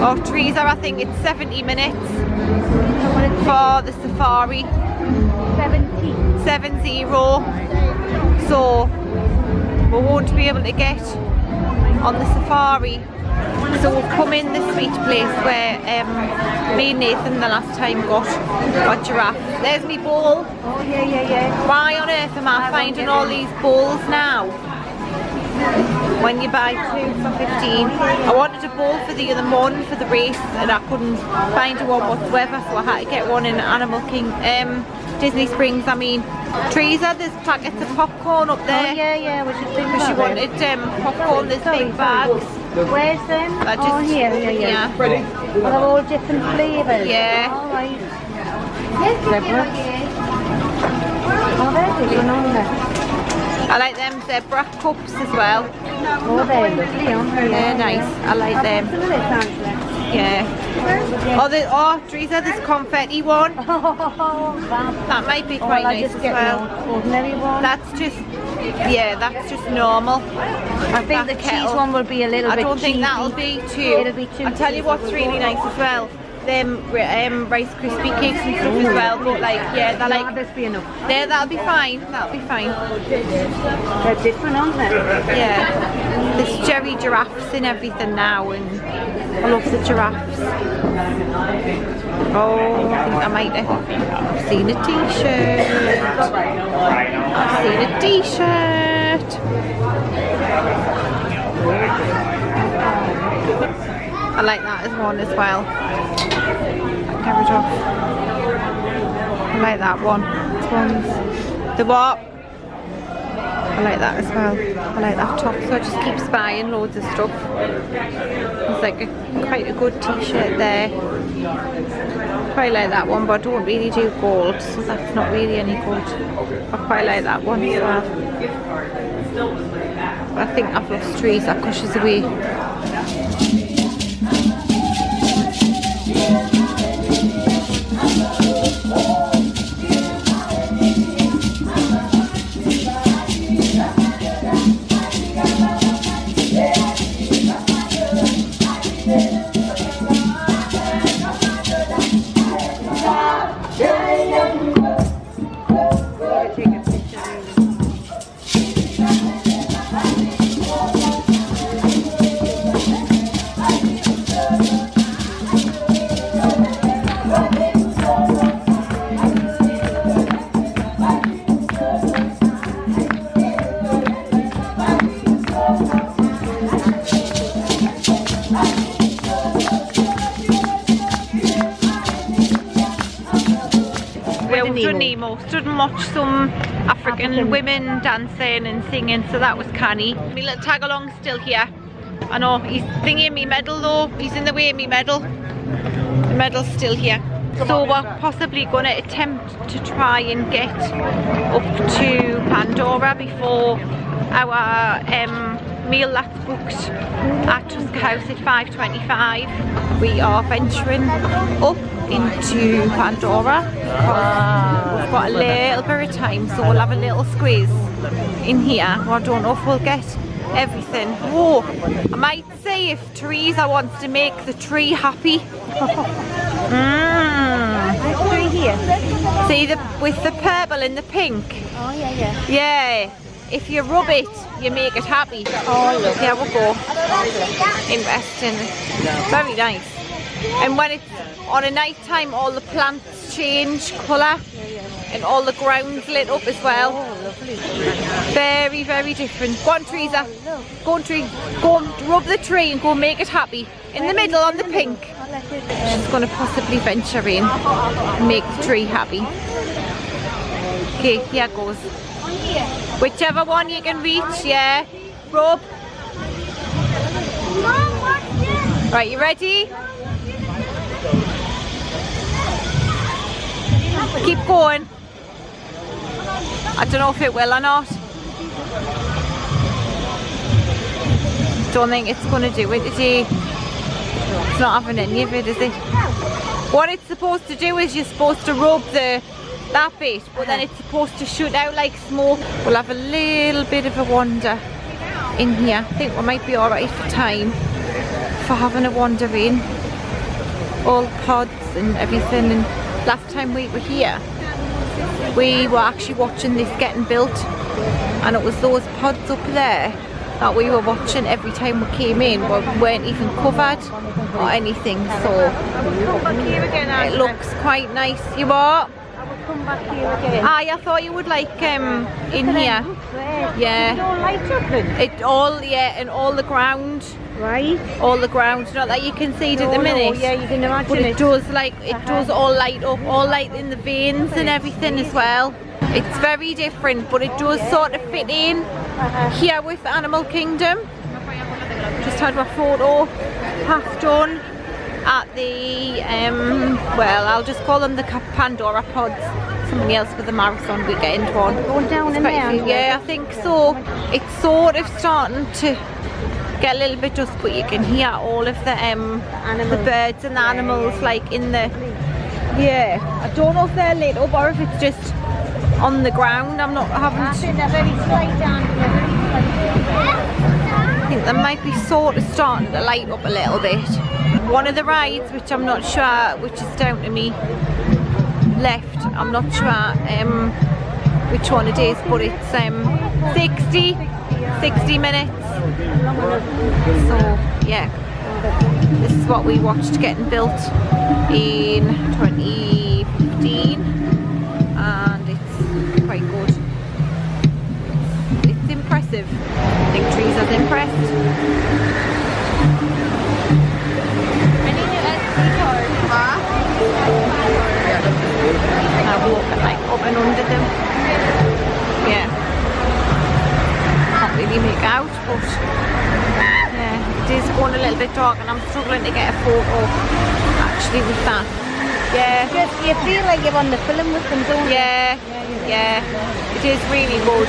Oh, Teresa, I think it's 70 minutes for the safari. 70. So we won't be able to get on the safari. So we've come in this sweet place where me and Nathan the last time got giraffe. There's me bowl. Oh yeah. Why on earth am I finding all these bowls now? When you buy 2 for 15. I wanted a bowl for the other morning for the race and I couldn't find one whatsoever, so I had to get one in Animal Kingdom, Disney Springs. I mean, Teresa, there's packets of popcorn up there. Oh yeah, we should think She about wanted popcorn, there's big bags. Where's them? Oh, here. Yeah. Well, they're all different flavours. Yeah. All right. Zebra. Oh, they're good on there. I like them zebra cups as well. Oh, they're lovely, aren't they? They're nice. I like them. Yeah. Oh, Teresa, this confetti one. That might be quite nice as well. Ordinary one. That's just normal. I think the cheese one will be a little bit I don't think cheesy. that'll be too. It'll be too. I'll tell you what's really nice as well. Them Rice Krispie cakes and stuff as well. But like, yeah, they're like. That'll be enough. Yeah, that'll be fine. That'll be fine. They're different, aren't they? Yeah. There's Jerry giraffes and everything now, and I love the giraffes. Oh, I think I might have seen a t-shirt. I've seen a t-shirt. I like that as one as well. Carriage off. I like that one. This one's the what? I like that as well. I like that top, so I just keep buying loads of stuff. It's like quite a good t-shirt there. Quite like that one, but I don't really do gold, so that's not really any good. I quite like that one as well. But I think I've lost Teresa because she's away. Stood and watched some African women dancing and singing, so that was canny. My little tag along still here. I know he's thinking me medal though. He's in the way of me medal. The medal's still here. So we're possibly going to attempt to try and get up to Pandora before our meal that's booked at Tusk House at 5:25. We are venturing up into Pandora because we've got a little bit of time, so we'll have a little squeeze in here. Well, I don't know if we'll get everything. Oh, I might say if Teresa wants to make the tree happy. Tree here. See with the purple and the pink. Oh yeah. Yeah. If you rub it, you make it happy. Oh look. There we go. Interesting. Very nice. And when it's on a night time, all the plants change colour and all the ground's lit up as well. Oh, lovely. Very, very different. Go on, Teresa. Go on, tree. Go and rub the tree and go and make it happy. In the middle on the pink. She's going to possibly venture in and make the tree happy. Okay, here goes. Whichever one you can reach, yeah. Rub. Right, you ready? Keep going. I don't know if it will or not. Don't think it's going to do it, is it? It's not having any of it, is it? What it's supposed to do is you're supposed to rub that bit, but then it's supposed to shoot out like smoke. We'll have a little bit of a wander in here. I think we might be alright for time for having a wander in. All pods and everything. And last time we were here, we were actually watching this getting built, and it was those pods up there that we were watching every time we came in. We weren't even covered or anything, so it looks quite nice. You are? Come back here again. I thought you would like in here. Yeah. It's all light up then. It all, yeah, and all the ground. Right. All the ground, not that you can see it at the minute. Yeah, you can imagine but it does like does all light up, all light in the veins and everything as well. It's very different, but it does sort of fit in here with Animal Kingdom. Just had my photo pass done at the well, I'll just call them the Pandora pods. Somebody else with the marathon weekend one. Going down in there. Yeah, I think so. It's sort of starting to get a little bit dust, but you can hear all of the birds and the animals like in the, yeah. I don't know if they're lit up or if it's just on the ground. I'm not having. I think they're very slight down. I think they might be sort of starting to light up a little bit. One of the rides, which I'm not sure, which is down to me left, I'm not sure which one it is, but it's 60 minutes. So yeah, this is what we watched getting built in 2015, and it's quite good. It's impressive. I think Teresa's impressed. I walk like up and under them. Yeah. Can't really make out, but yeah, it is going a little bit dark and I'm struggling to get a photo actually with that. Yeah. You feel like you're on the film with them, don't you? Yeah. It is really good.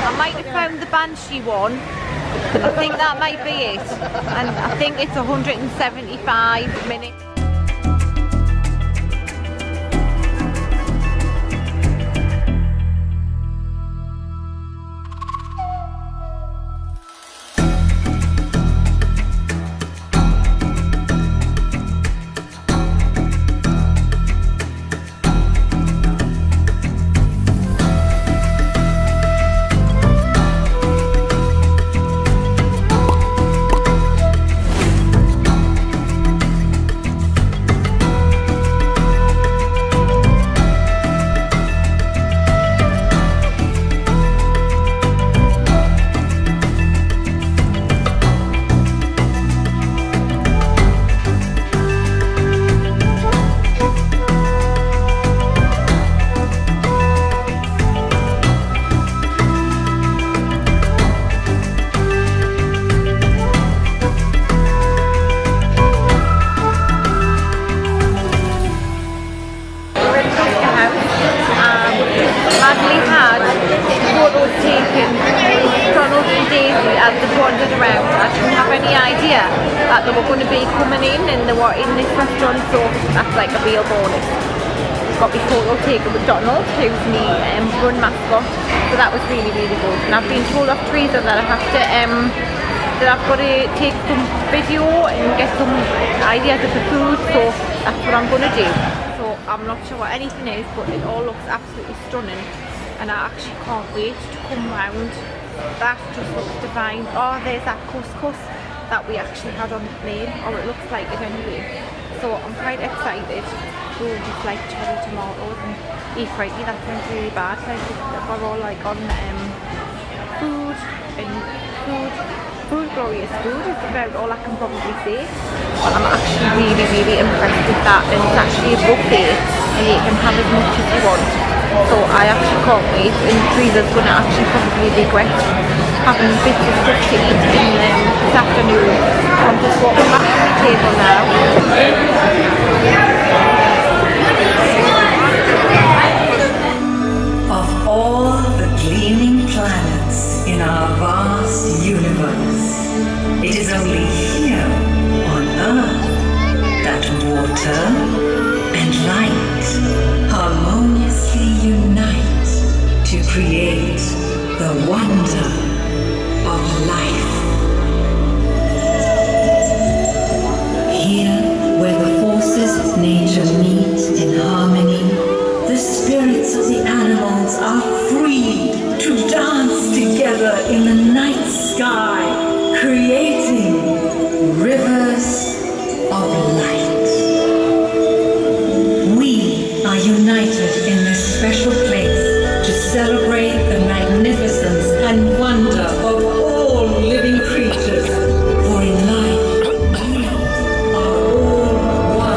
I might have found the Banshee one. I think that might be it. And I think it's 175 minutes. coming in and they were in this restaurant, so that's like a real bonus. Got my photo taken with Donald, who's my run mascot, so that was really good. And I've been told off Teresa that I have to that I've got to take some video and get some ideas of the food, so that's what I'm going to do. So I'm not sure what anything is, but it all looks absolutely stunning, and I actually can't wait to come round. That just looks divine. Oh, there's that couscous that we actually had on the plane, or it looks like it anyway. So I'm quite excited. Oh, just like cherry tomatoes and beef frighty, that sounds really bad. Like we're all like on food and food, glorious food is about all I can probably say. But I'm actually really impressed with that, and it's actually a buffet and you can have as much as you want. So I actually can't wait, and Teresa's going to actually probably regret having bits of stuff to eat in this afternoon. So I'm just walking back to the table now. Of all the gleaming planets in our vast universe, it is only here on Earth that water and light harmoniously unite to create the wonder of life. Here, where the forces of nature meet in harmony, the spirits of the animals are free to dance together in the night sky, creating rivers of light. We are united in this special place to celebrate the magnificence and wonder of all living creatures, for in life we are all one.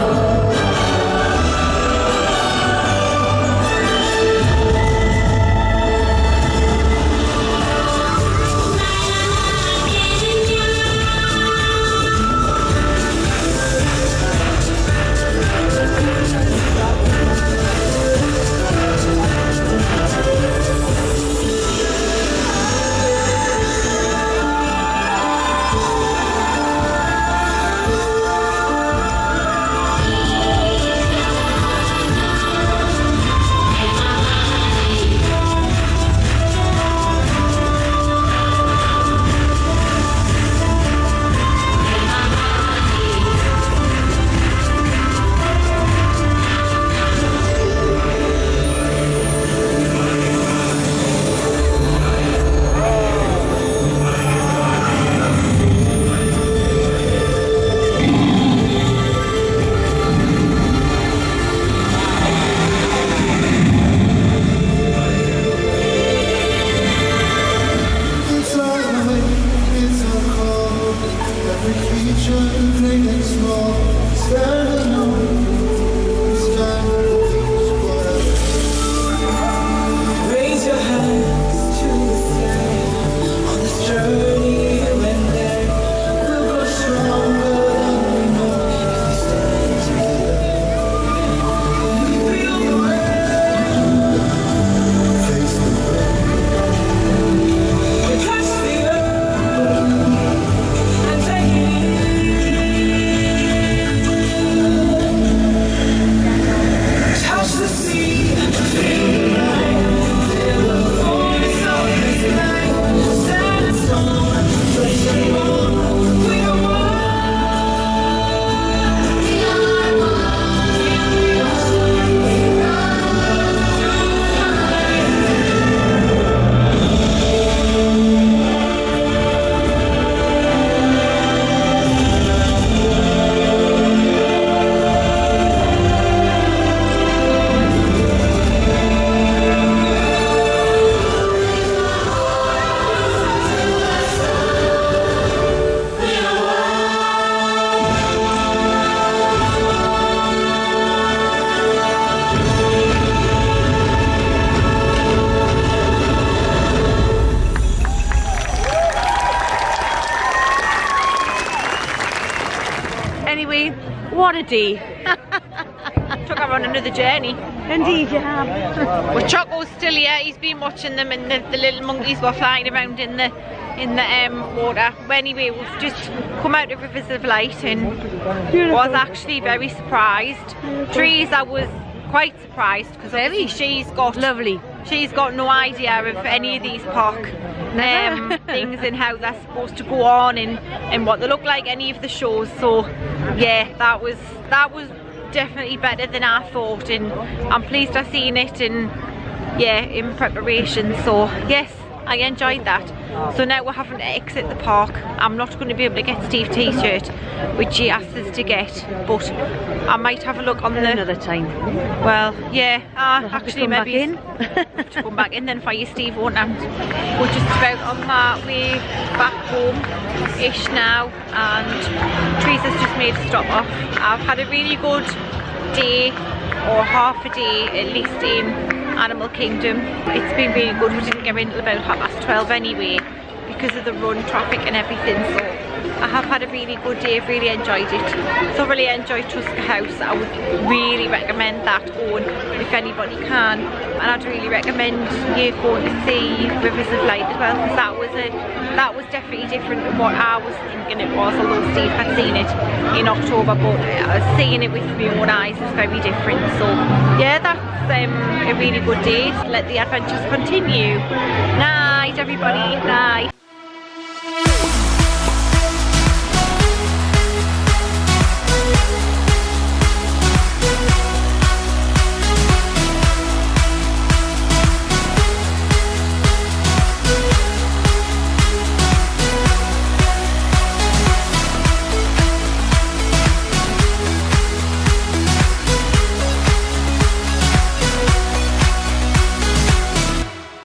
What a day. Took our on another journey. Indeed, you have. Well, Choco's still here. He's been watching them, and the little monkeys were flying around in the water. Well, anyway, we've just come out of Rivers of Light and was actually very surprised. Teresa was quite surprised because obviously she's got no idea of any of these park things and how they're supposed to go on and what they look like, any of the shows. So yeah, that was definitely better than I thought, and I'm pleased I've seen it, and yeah, in preparation. So yes, I enjoyed that. So now we're having to exit the park. I'm not going to be able to get Steve's t-shirt, which he asked us to get, but I might have a look on Another time. well, yeah, actually come back maybe in. to come back in then for you, Steve, won't I? We're just about on my way back home-ish now, and Teresa's just made a stop off. I've had a really good day, or half a day at least, in Animal Kingdom. It's been really good. We didn't get in until about 12:30 anyway because of the run traffic and everything, so I have had a really good day. I've really enjoyed it. Thoroughly enjoyed Tusker House. I would really recommend that going if anybody can, and I'd really recommend you going to see Rivers of Light as well, because that was definitely different than what I was thinking it was, although Steve had seen it in October, but seeing it with my own eyes is very different. So yeah, that's a really good day. Let the adventures continue. Night everybody, night.